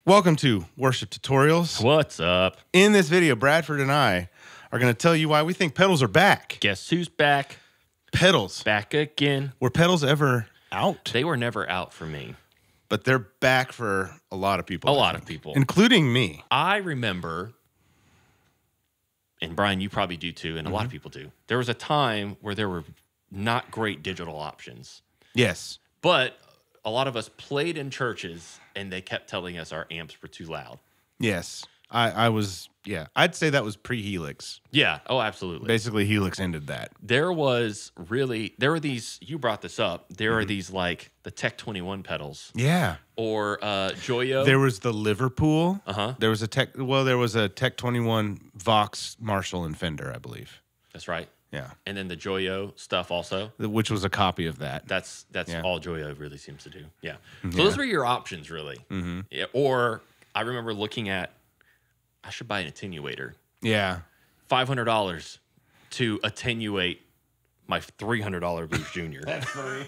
Welcome to Worship Tutorials. What's up? In this video, Bradford and I are going to tell you why we think pedals are back. Guess who's back? Pedals. Back again. Were pedals ever out? They were never out for me. But they're back for a lot of people. A lot of people. Including me. I remember, and Brian, you probably do too, and a lot of people do. There was a time where there were not great digital options. Yes. But a lot of us played in churches, and they kept telling us our amps were too loud. Yes. I was, yeah. I'd say that was pre-Helix. Yeah. Oh, absolutely. Basically, Helix ended that. There were these, you brought this up, there are these like the Tech 21 pedals. Yeah. Or Joyo. There was the Liverpool. Uh-huh. There was a Tech 21 Vox, Marshall, and Fender, I believe. That's right. Yeah. And then the Joyo stuff also. Which was a copy of that. That's yeah. all Joyo really seems to do. Yeah. So those were your options, really. Mm-hmm. Yeah, or I remember looking at, I should buy an attenuator. Yeah. $500 to attenuate my $300 Blues Junior. That's funny.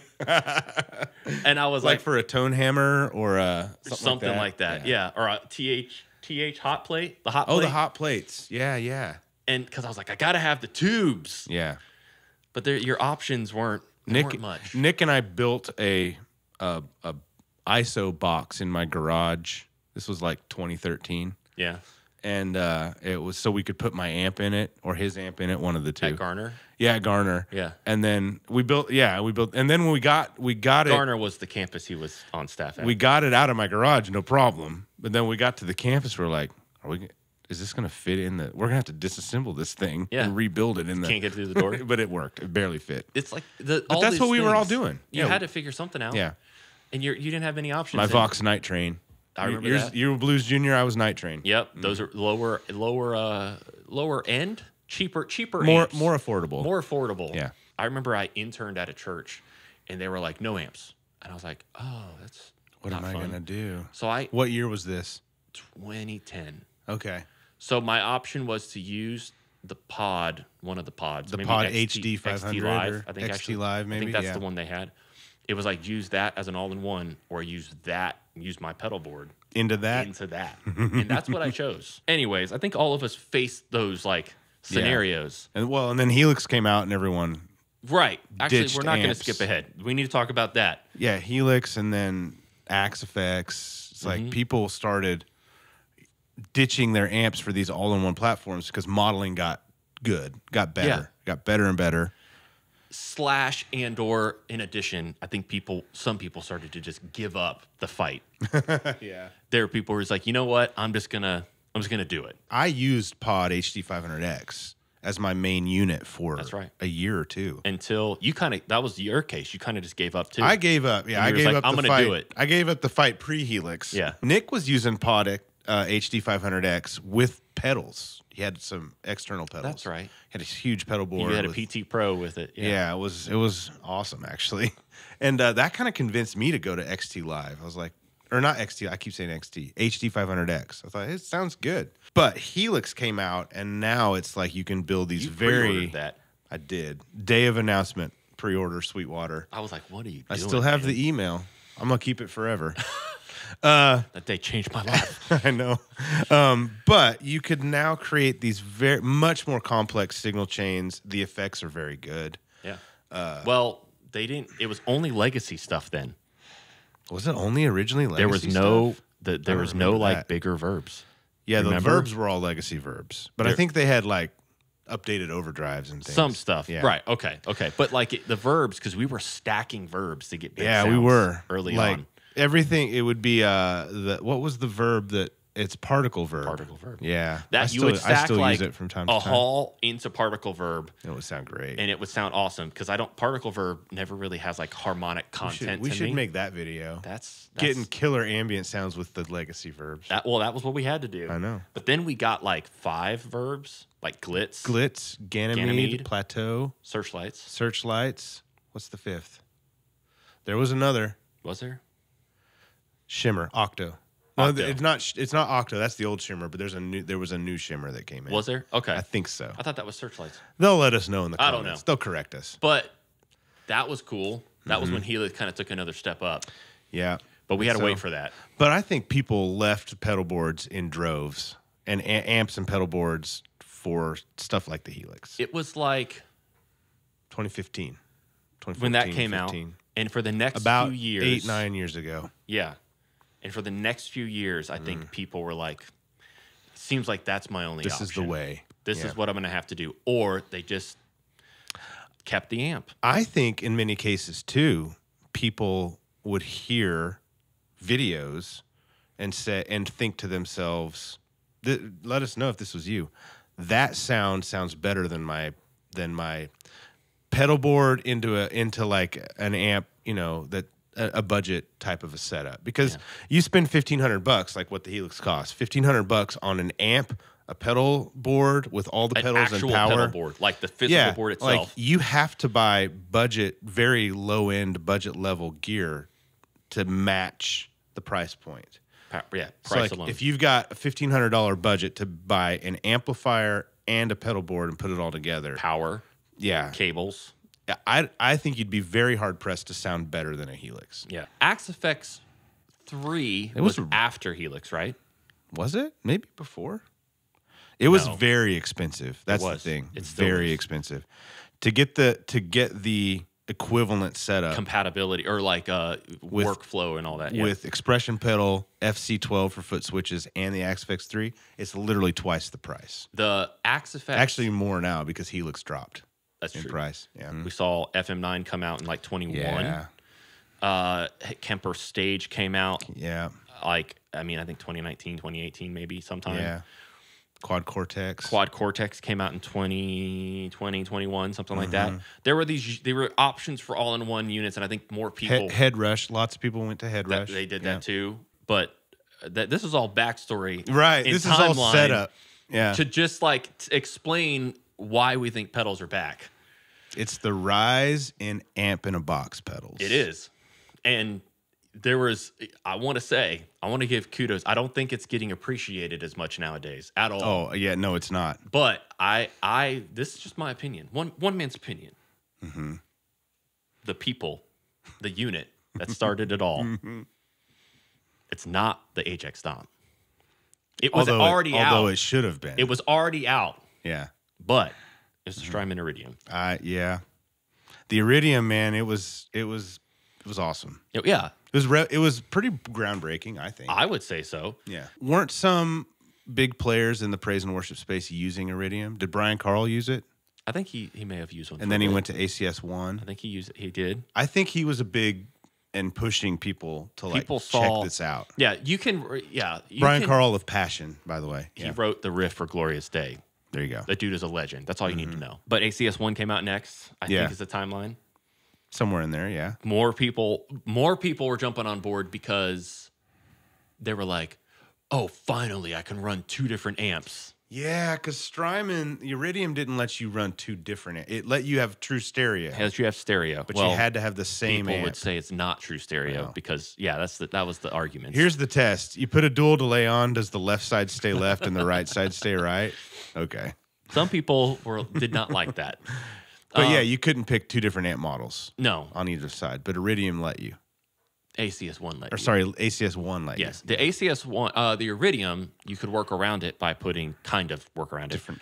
And I was like for a tone hammer or something like that. Yeah. Or a TH hot plate. The hot plate. Oh, the hot plates. Yeah, yeah. And because I was like, I got to have the tubes. Yeah. But your options weren't much. Nick and I built a ISO box in my garage. This was like 2013. Yeah. And it was so we could put my amp in it or his amp in it, one of the two. At Garner? Yeah, Garner. Yeah. And then we built, and then when we got it. Garner was the campus he was on staff at. We got it out of my garage, no problem. But then we got to the campus, we're like, is this going to fit in we're going to have to disassemble this thing and rebuild it in Can't get through the door. But it worked. It barely fit. It's like but that's what we were all doing. You had to figure something out. Yeah. And you didn't have any options. My Vox Night Train. I remember that. You were Blues Junior, I was Night Train. Yep. Those are lower end, cheaper more amps. more affordable. More affordable. Yeah. I remember I interned at a church and they were like, no amps. And I was like, oh, that's What am I going to do? So What year was this? 2010. Okay. So my option was to use the pod, one of the pods. The maybe pod XT, HD 500 XT Live, or I think XT Live maybe. I think that's the one they had. It was like use that as an all-in-one or use my pedal board. Into that? And that's what I chose. Anyways, I think all of us faced those like scenarios. Yeah. And then Helix came out and everyone Right. Actually, we're not going to amps. skip ahead. We need to talk about that. Yeah, Helix and then Axe Effects. It's like people started ditching their amps for these all-in-one platforms because modeling got better, got better and better. / and/or in addition, I think some people started to just give up the fight. Yeah. There were people who were like, you know what? I'm just gonna do it. I used Pod HD 500X as my main unit for a year or two. Until that was your case. You kind of just gave up too. I gave up. Yeah, I gave up I'm the gonna fight. do it. I gave up the fight pre-Helix. Yeah. Nick was using Pod HD 500X with pedals. He had some external pedals. That's right. He had a huge pedal board. You had a PT Pro with it. Yeah, it was awesome actually, and that kind of convinced me to go to XT Live. I was like, or not XT. I keep saying XT. HD 500X. I thought it sounds good, but Helix came out, and now it's like you can build these pre-ordered that. I did. Day of announcement. Pre-order Sweetwater. I was like, what are you doing? I still have the email. I'm gonna keep it forever. That day changed my life. I know. But you could now create these much more complex signal chains. The effects are very good. Yeah. Well, they didn't. It was only legacy stuff then. Was it only originally legacy There was no stuff? like bigger verbs. Yeah, Remember? the verbs were all legacy verbs. But I think they had like updated overdrives and things. Some stuff. Yeah. Right. Okay. But like the verbs, because we were stacking verbs to get big Yeah, sounds we were. early like, on. Everything, it would be what was the verb that it's particle verb. Particle verb. Yeah. That you would stack I still like use it from time to a time. hall into particle verb. It would sound great. And it would sound awesome because particle verb never really has like harmonic content. We should make that video. That's getting killer ambient sounds with the legacy verbs. That was what we had to do. I know. But then we got like 5 verbs, like glitz, Ganymede, plateau, searchlights. What's the 5th? There was another. Was there? Shimmer, octo. No, it's not octo. That's the old shimmer. But there was a new shimmer that came in. Was there? Okay, I think so. I thought that was searchlights. They'll let us know in the comments. I don't know. They'll correct us. But that was cool. That was when Helix kind of took another step up. Yeah. But we had to wait for that. But I think people left pedal boards in droves and amps and pedal boards for stuff like the Helix. It was like 2015. When that came out. And for the next about few years. 8-9 years ago. Yeah. And for the next few years, I think people were like, seems like that's my only option. This is the way. This is what I'm going to have to do. Or they just kept the amp. I think in many cases, too, people would hear videos and think to themselves, let us know if this was you. That sounds better than my pedal board into like an amp, that a budget type of a setup. Because you spend $1,500, like what the Helix costs, $1,500 on an amp, a pedal board with all the pedals and power. Pedal board, like the physical board itself. Like you have to buy very low end budget level gear to match the price point. Price so alone. If you've got a $1,500 budget to buy an amplifier and a pedal board and put it all together, power, cables, I think you'd be very hard pressed to sound better than a Helix. Yeah, Axe FX 3 was after Helix, right? Was it? Maybe before. It was very expensive. That's the thing. It's very expensive to get the equivalent setup, compatibility, or like workflow and all that. With expression pedal, FC12 for foot switches, and the Axe FX 3, it's literally twice the price. The Axe FX, actually more now because Helix dropped. That's in true. Price. Yeah, we saw FM9 come out in like 21. Yeah. Kemper Stage came out. Yeah. I think 2019, 2018, maybe sometime. Yeah. Quad Cortex came out in 2020, 21, something like that. There were options for all-in-one units, and I think more people... Head Rush. Lots of people went to Head Rush. They did that too. But this is all backstory. Right. This is all set up. Yeah. To just explain why we think pedals are back. It's the rise in amp in a box pedals. It is. And I want to give kudos. I don't think it's getting appreciated as much nowadays at all. Oh, yeah, no, it's not. But this is just my opinion. One man's opinion. Mm-hmm. The people, the unit that started it all. It's not the HX Stomp. It was already out. Although it should have been. It was already out. Yeah. But it's the Strymon Iridium. Yeah. The Iridium, man, it was awesome. Yeah. It was pretty groundbreaking, I think. I would say so. Yeah. Weren't some big players in the praise and worship space using Iridium? Did Brian Carl use it? I think he may have used one. And then he went to ACS1. I think he did. I think he was a big and pushing people to check this out. Yeah, you can. Yeah, Brian Carl of Passion, by the way. He wrote the riff for Glorious Day. There you go. That dude is a legend. That's all you need to know. But ACS1 came out next. I think is the timeline. Somewhere in there, yeah. More people were jumping on board because they were like, "Oh, finally, I can run 2 different amps." Yeah, because Strymon, Iridium didn't let you run 2 different. It let you have true stereo. It let you have stereo, but you had to have the same. People would say it's not true stereo because that was the argument. Here's the test: you put a dual delay on. Does the left side stay left and the right side stay right? Okay. Some people did not like that. But yeah, you couldn't pick 2 different amp models. No. On either side. But Iridium let you. ACS1 let you. Or sorry, ACS1 let you. Yes. The ACS1, the Iridium, you could work around it by different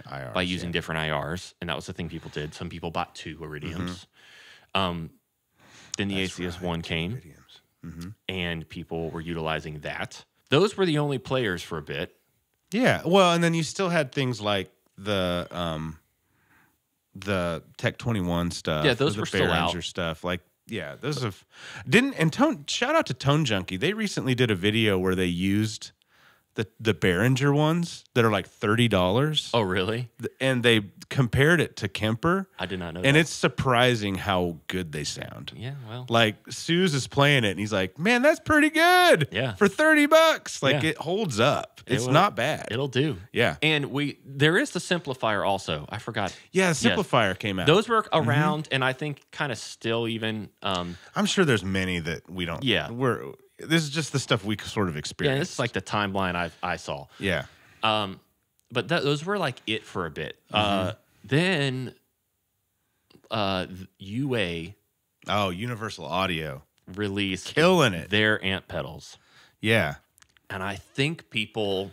IRs. By using different IRs. And that was the thing people did. Some people bought 2 Iridiums. Then the ACS1 came. And people were utilizing that. Those were the only players for a bit. Yeah. Well, and then you still had things like the Tech 21 stuff. Yeah, those were still out. Stuff. Those have shout out to Tone Junkie. They recently did a video where they used the Behringer ones that are like $30. Oh, really? And they compared it to Kemper. I did not know and that. It's surprising how good they sound. Yeah, well. Like, Suze is playing it, and he's like, man, that's pretty good. Yeah. For $30. Like, it holds up. It's not bad. It'll do. Yeah. And there is the simplifier also. I forgot. Yeah, the simplifier came out. Those were around, and I think kind of still even. I'm sure there's many that we don't. Yeah. This is just the stuff we sort of experienced. Yeah, this is like the timeline I saw. Yeah. But those were like it for a bit. Then UA. Oh, Universal Audio. release killing it. their amp pedals. Yeah. And I think people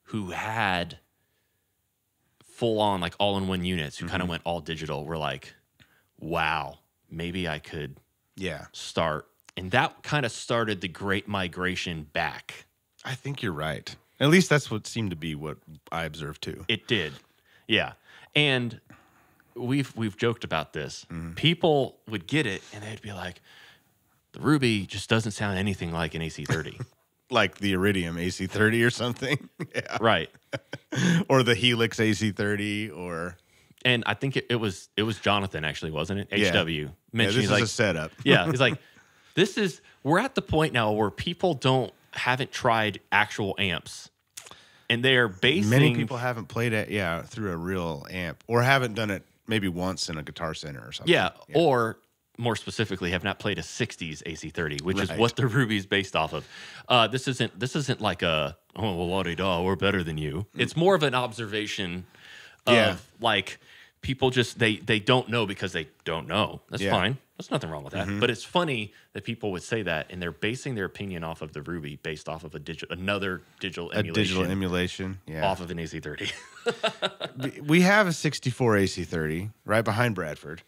who had full on, like all-in-one units, who kind of went all digital, were like, wow, maybe I could start. And that kind of started the great migration back. I think you're right. At least that's what seemed to be what I observed too. It did. Yeah. And we've joked about this. People would get it and they'd be like, the Ruby just doesn't sound anything like an AC30. Like the Iridium AC30 or something. Yeah. Right. Or the Helix AC30 or... And I think it was Jonathan, actually, wasn't it? HW. Mentioned, this is a setup. Yeah. He's like, we're at the point now where people haven't tried actual amps. And they're basing... Many people haven't played it, through a real amp. Or haven't done it maybe once in a Guitar Center or something. Yeah. Or... more specifically, have not played a 60s AC30, which is what the Ruby is based off of. This isn't like a, oh, well, la-di-da, we're better than you. It's more of an observation of, like, people just, they don't know because they don't know. That's fine. There's nothing wrong with that. But it's funny that people would say that, and they're basing their opinion off of the Ruby based off of another digital emulation. A digital emulation, off of an AC30. We have a 64 AC30 right behind Bradford.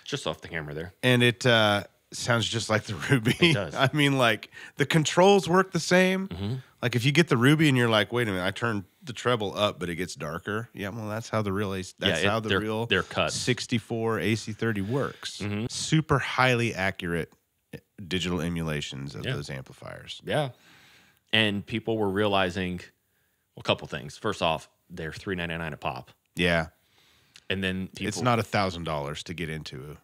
Just off the camera there. And it sounds just like the Ruby. It does. I mean, like, the controls work the same. Like, if you get the Ruby and you're like, wait a minute, I turned the treble up, but it gets darker. Yeah, well, that's how the real they're cut. 64 AC30 works. Super highly accurate digital emulations of those amplifiers. Yeah. And people were realizing a couple things. First off, they're $399 a pop. Yeah. And then it's not $1,000 to get into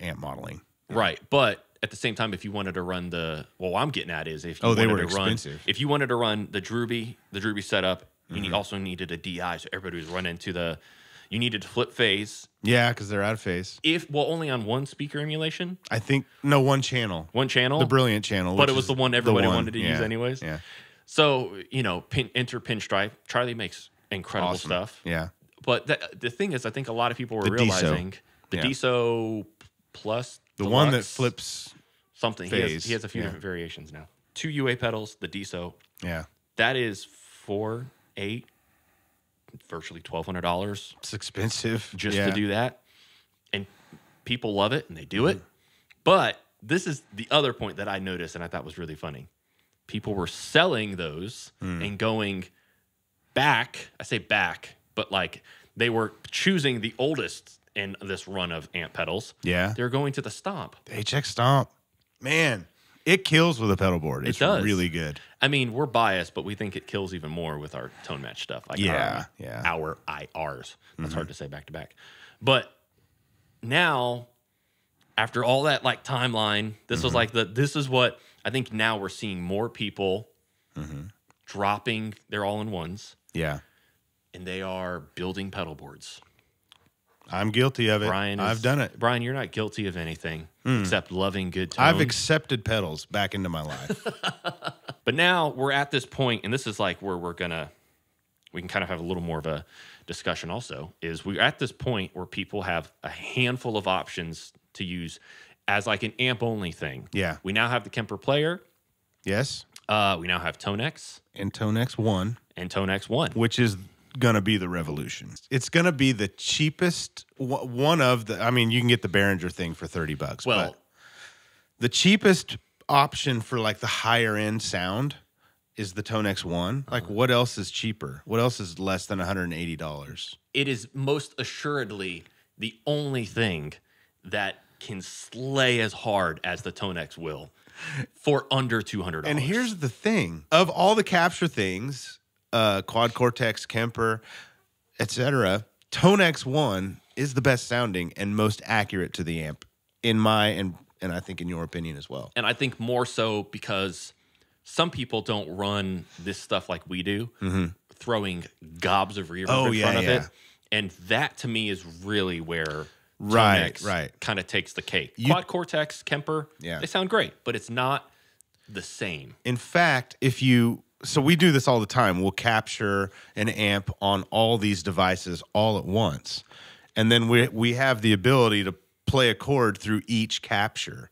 amp modeling, right? But at the same time, if you wanted to run what I'm getting at is if you wanted to expensive. If you wanted to run the Druby setup, you also needed a DI, so everybody was running to you needed to flip phase. Yeah, because they're out of phase. Only on one speaker emulation. I think one channel. One channel, the Brilliant channel, but it was the one everybody wanted to use anyways. Yeah. So enter Pinstripe. Charlie makes incredible stuff. Yeah. But the thing is, I think a lot of people were realizing the DSO Plus, the one that flips something. He has a few different variations now. 2 UA pedals, the DSO. Yeah, that is $4,800, virtually $1,200. It's expensive just to do that, and people love it and they do it. But this is the other point that I noticed and I thought was really funny. People were selling those and going back. I say back. But like they were choosing the oldest in this run of amp pedals. Yeah. They're going to the Stomp. The HX Stomp. Man, it kills with a pedal board. It does. Really good. I mean, we're biased, but we think it kills even more with our tone match stuff. Like our IRs. That's hard to say back to back. But now, after all that like timeline, this was like this is what I think now we're seeing more people dropping their all-in-ones. Yeah. And they are building pedal boards. I'm guilty of it. I've done it. Brian, you're not guilty of anything except loving good tone. I've accepted pedals back into my life. But now we're at this point, and this is like where we can kind of have a little more of a discussion also, is we're at this point where people have a handful of options to use as like an amp-only thing. Yeah. We now have the Kemper Player. Yes. We now have TONEX. And TONEX 1. And TONEX 1. Which is gonna be the revolution. It's gonna be the cheapest one of the. I mean, you can get the Behringer thing for $30. Well, but the cheapest option for like the higher end sound is the TONEX 1. Like, what else is cheaper? What else is less than $180? It is most assuredly the only thing that can slay as hard as the TONEX will for under $200. And here's the thing: of all the capture things. Quad Cortex, Kemper, etc. TONEX 1 is the best sounding and most accurate to the amp, in my and I think in your opinion as well. And I think more so because some people don't run this stuff like we do, throwing gobs of reverb in front of it. And that to me is really where TONEX kind of takes the cake. Quad Cortex, Kemper, they sound great, but it's not the same. In fact, so we do this all the time. We'll capture an amp on all these devices all at once. And then we have the ability to play a chord through each capture.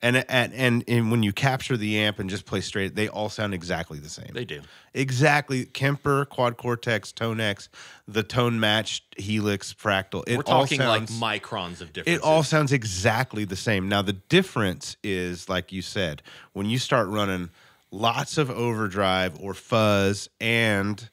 And when you capture the amp and just play straight, they all sound exactly the same. They do. Exactly. Kemper, Quad Cortex, TONEX, the tone matched Helix, Fractal. We're talking like microns of difference. It all sounds exactly the same. Now, the difference is, like you said, when you start running lots of overdrive or fuzz, and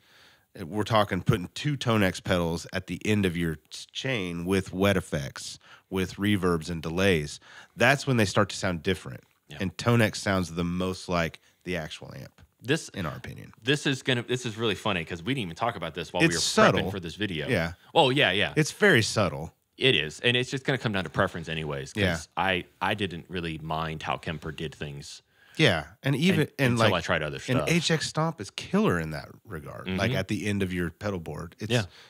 we're talking putting 2 TONEX pedals at the end of your chain with wet effects, with reverbs and delays, that's when they start to sound different. Yeah. And TONEX sounds the most like the actual amp. This, in our opinion, this is really funny because we didn't even talk about this while we were subtle. Prepping for this video. Yeah. Oh yeah. It's very subtle. It is, and it's just gonna come down to preference, anyways. Yeah. I didn't really mind how Kemper did things. Yeah, and until I tried other stuff. And HX Stomp is killer in that regard. Mm-hmm. Like at the end of your pedal board,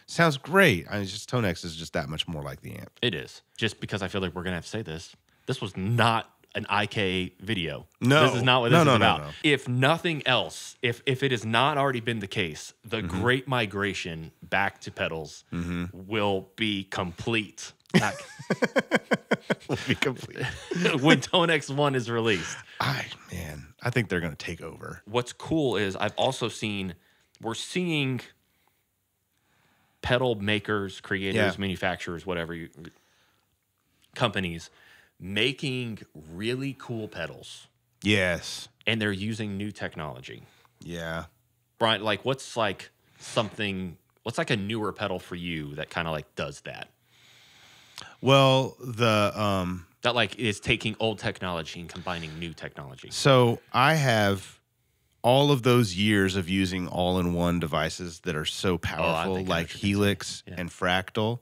sounds great. I mean, just TONEX is just that much more like the amp. It is, just because I feel like we're gonna have to say this. This was not an IK video. No, this is not what this is about. No. If nothing else, if it has not already been the case, the great migration back to pedals will be complete. Will be complete when TONEX 1 is released. I think they're going to take over. What's cool is I've also we're seeing pedal makers, creators, manufacturers, companies making really cool pedals. Yes. And they're using new technology. Yeah. Brian, like what's like a newer pedal for you that kind of like does that? Well, that like is taking old technology and combining new technology. So I have all of those years of using all-in-one devices that are so powerful, like Helix and Fractal,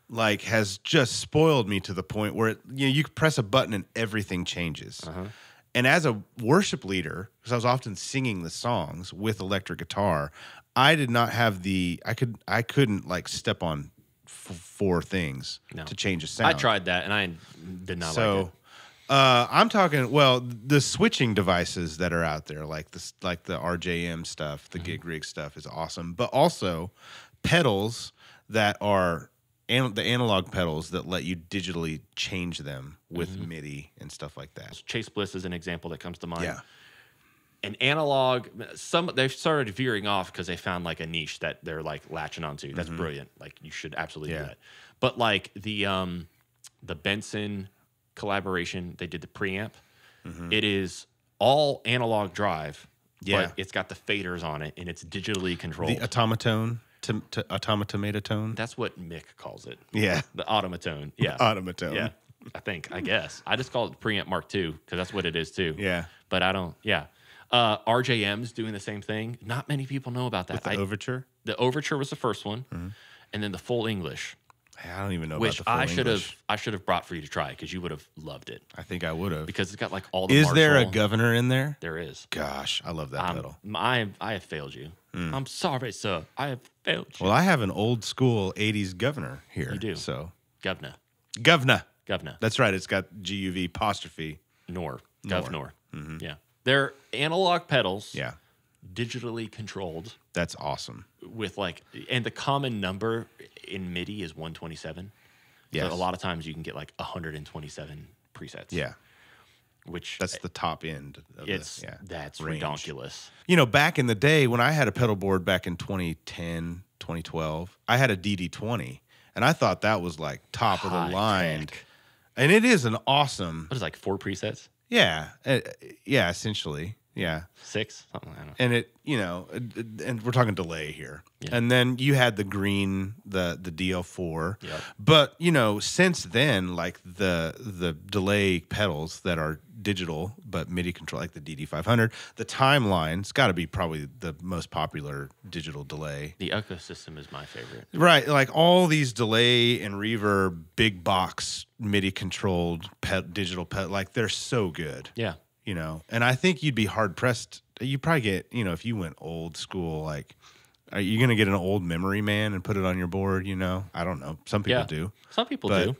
like has just spoiled me to the point where you press a button and everything changes. And as a worship leader, because I was often singing the songs with electric guitar, I did not have I couldn't like step on 4 things to change a sound. I tried that and I did not like it. I'm talking, the switching devices that are out there, like the RJM stuff, the gig rig stuff is awesome, but also pedals that are the analog pedals that let you digitally change them with MIDI and stuff like that. Chase Bliss is an example that comes to mind. Yeah. An analog, they've started veering off because they found like a niche that they're like latching onto. That's brilliant. Like you should absolutely do that. But like the Benson collaboration, they did the preamp. It is all analog drive, but it's got the faders on it and it's digitally controlled. The automaton. Automaton. That's what Mick calls it. Yeah. The automaton. Yeah. Automaton. Yeah. I guess. I just call it the preamp Mark II because that's what it is too. Yeah. But I don't, RJM's doing the same thing. Not many people know about that. With the Overture? The Overture was the first one. And then the Full English. I don't even know about the Full English. I should have brought for you to try because you would have loved it. I think I would have. Because it's got like all the Is Marshall. there a governor in there? There is. Gosh, I love that pedal. I have failed you. I'm sorry, sir. I have failed you. Well, I have an old school 80s governor here. You do. So Governor. That's right. It's got GUV apostrophe. Governor. Yeah. They're analog pedals. Yeah. Digitally controlled. That's awesome. With and the common number in MIDI is 127. Yes. So a lot of times you can get like 127 presets. Yeah. That's the top end of that's range. Ridiculous. Back in the day when I had a pedal board back in 2010, 2012, I had a DD20 and I thought that was like top of the line. And it is an awesome. What is it, like 4 presets? Yeah. Essentially. Yeah. 6? Something, I don't know. And and we're talking delay here. Yeah. And then you had the green, the DL4. Yep. But, since then, like the delay pedals that are digital but MIDI control, like the DD500, the Timeline's got to be probably the most popular digital delay. The ecosystem is my favorite. Right. Like all these delay and reverb, big box, MIDI controlled digital pedal, like they're so good. Yeah. And I think you'd be hard pressed. You probably get, if you went old school, like, are you going to get an old Memory Man and put it on your board? I don't know. Some people do. Some people do.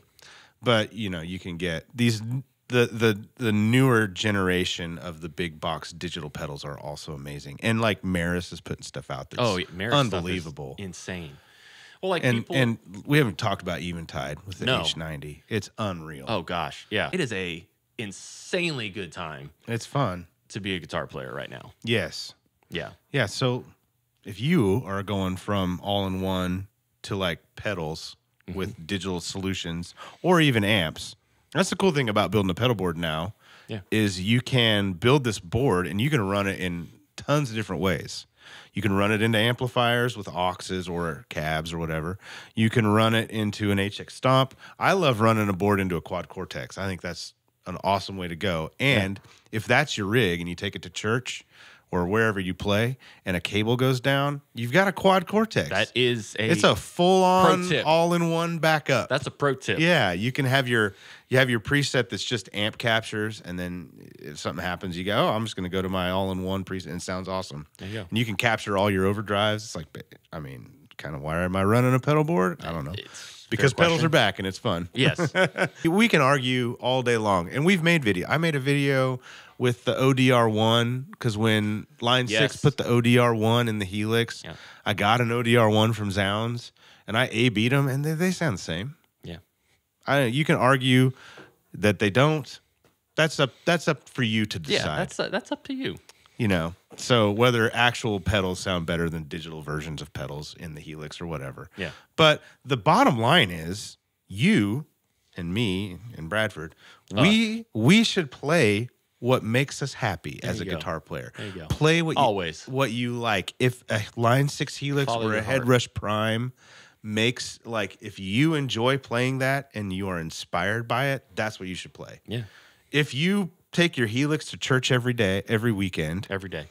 But, you can get these, the newer generation of the big box digital pedals are also amazing. And like Maris is putting stuff out that's Maris unbelievable. Stuff is insane. Well, like and we haven't talked about Eventide with the H90. It's unreal. Oh, gosh. Yeah. It is a insanely good time. It's fun to be a guitar player right now. Yes. Yeah. Yeah. So if you are going from all-in-one to like pedals with digital solutions or even amps, that's the cool thing about building a pedal board now. Yeah. Is you can build this board and you can run it in tons of different ways. You can run it into amplifiers with auxes or cabs or whatever. You can run it into an HX Stomp. I love running a board into a Quad Cortex. I think that's an awesome way to go. And if that's your rig and you take it to church or wherever you play and a cable goes down, you've got a Quad Cortex. It's a full-on all-in-one backup. That's a pro tip. Yeah, you can have your preset that's just amp captures, and then if something happens, you go, oh, I'm just going to go to my all-in-one preset, and it sounds awesome. There you go. And you can capture all your overdrives. It's like, I mean, kind of why am I running a pedal board? I don't know. Because pedals are back and it's fun. Yes. We can argue all day long. And we've made video. I made a video with the ODR1 because when Line 6 put the ODR1 in the Helix, I got an ODR1 from Zounds and I A-beat them and they sound the same. Yeah. You can argue that they don't. That's up for you to decide. Yeah, that's up to you. You know, so whether actual pedals sound better than digital versions of pedals in the Helix or whatever. Yeah. But the bottom line is you and me and Bradford, we should play what makes us happy as a guitar player. There you go. Play what what you like. If a Line 6 Helix or a Headrush Prime makes, like, if you enjoy playing that and you are inspired by it, that's what you should play. Yeah. If you take your Helix to church every day, every weekend. Every day.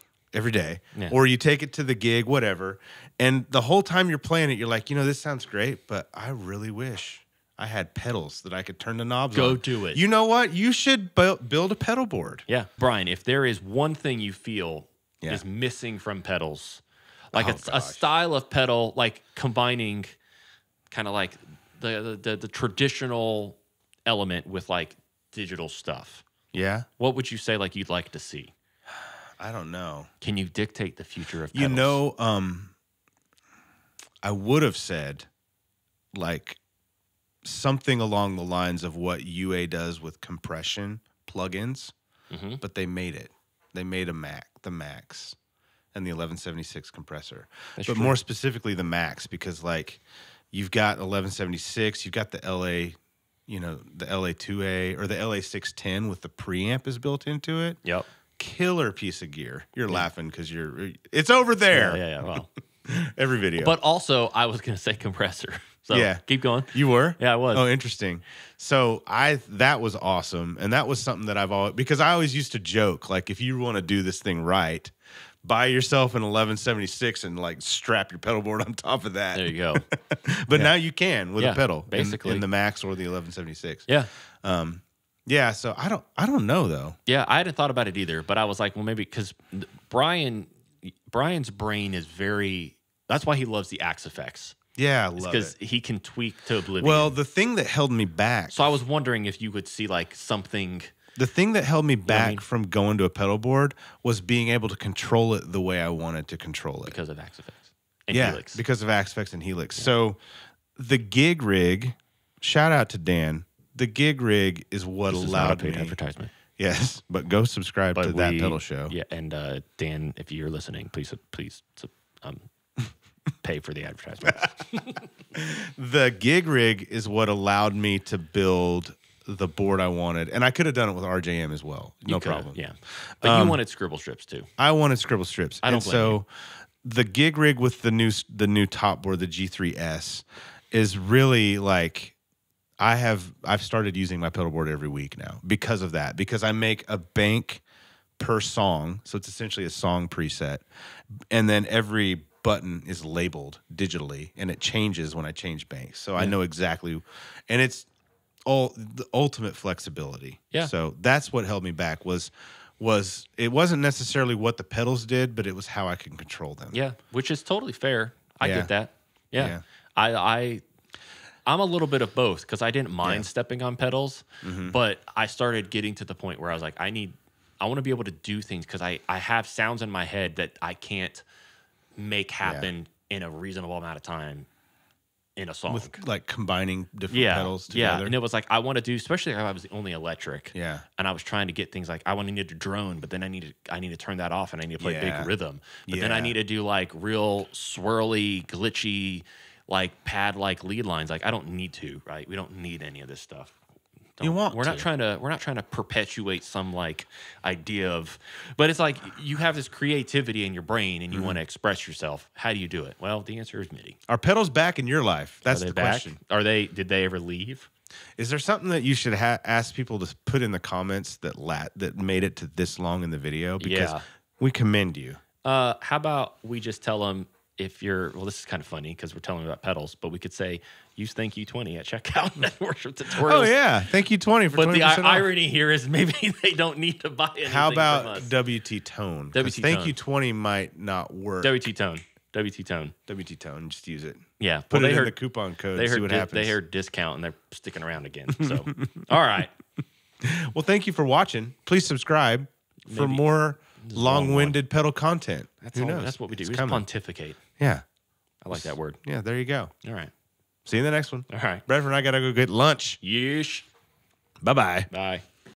Yeah. Or you take it to the gig, whatever. And the whole time you're playing it, you're like, this sounds great, but I really wish I had pedals that I could turn the knobs on. Go do it. You know what? You should build a pedal board. Yeah. Brian, if there is one thing you feel is missing from pedals, like a style of pedal, like combining kind of like the traditional element with like digital stuff. Yeah. What would you say like you'd like to see? I don't know. Can you dictate the future of pedals? I would have said like something along the lines of what UA does with compression plugins, but they made it. They made the Max and the 1176 compressor. That's true. More specifically the Max, because like you've got 1176, you've got the LA, the LA2A or the LA610 with the preamp is built into it. Yep. Killer piece of gear. You're laughing because it's over there. Yeah. Well, every video. But also, I was going to say compressor. So keep going. You were? Yeah, I was. Oh, interesting. So that was awesome. And that was something that because I always used to joke, like, if you want to do this thing right, buy yourself an 1176 and like strap your pedal board on top of that. There you go. But now you can with a pedal, basically, in the Max or the 1176. Yeah. Yeah. So I don't know though. Yeah, I hadn't thought about it either, but I was like, well, maybe because Brian's brain is very. That's why he loves the Axe effects. Yeah, I love it. Because he can tweak to oblivion. Well, the thing that held me back. So I was wondering if you would see like something. The thing that held me back from going to a pedal board was being able to control it the way I wanted to control it. Because of Axe effects and Helix. Because of Axe effects and Helix. Yeah. So the gig rig, shout out to Dan. The gig rig is what allowed me. This is not a paid advertisement. Yes, but go subscribe to that pedal show. Yeah, and Dan, if you're listening, please pay for the advertisement. The gig rig is what allowed me to build the board I wanted, and I could have done it with RJM as well. No problem. Yeah, but you wanted scribble strips too. I wanted scribble strips. I don't blame you. The gig rig with the new top board, the G3S, is really like I've started using my pedal board every week now because of that. Because I make a bank per song, so it's essentially a song preset, and then every button is labeled digitally, and it changes when I change banks. So I know exactly, and it's all the ultimate flexibility. Yeah. So that's what held me back was it wasn't necessarily what the pedals did, but it was how I can control them. Yeah, which is totally fair. I get that. Yeah. I'm a little bit of both because I didn't mind stepping on pedals, but I started getting to the point where I was like, I want to be able to do things because I have sounds in my head that I can't make happen in a reasonable amount of time in a song. With like combining different pedals together. Yeah, and it was like I want to do, especially if I was the only electric. Yeah, and I was trying to get things like I wanted to drone, but then I need to turn that off, and I need to play big rhythm. But then I need to do like real swirly, glitchy, like pad like lead lines. Like I don't need to, right? We don't need any of this stuff. We're not trying to perpetuate some like idea of, but it's like you have this creativity in your brain and you want to express yourself. How do you do it? Well, the answer is MIDI. Are pedals back in your life? That's the question. Did they ever leave? Is there something that you should ask people to put in the comments that made it to this long in the video? Because we commend you. How about we just tell them this is kind of funny because we're telling them about pedals, but we could say, use Thank You 20 at checkout and worship tutorials. Oh, yeah. Thank You 20 for 20% But the off. irony here is maybe they don't need to buy anything. How about from us. WT Tone? Thank You 20 might not work. WT Tone. Just use it. Yeah. Put it in the coupon code, see what happens. They heard discount and they're sticking around again. So, all right. Well, thank you for watching. Please subscribe for more long-winded pedal content. Who knows? That's what we do. We just pontificate. Yeah. I like that word. Yeah, there you go. All right. See you in the next one. All right. Bradford and I got to go get lunch. Yeesh. Bye-bye. Bye.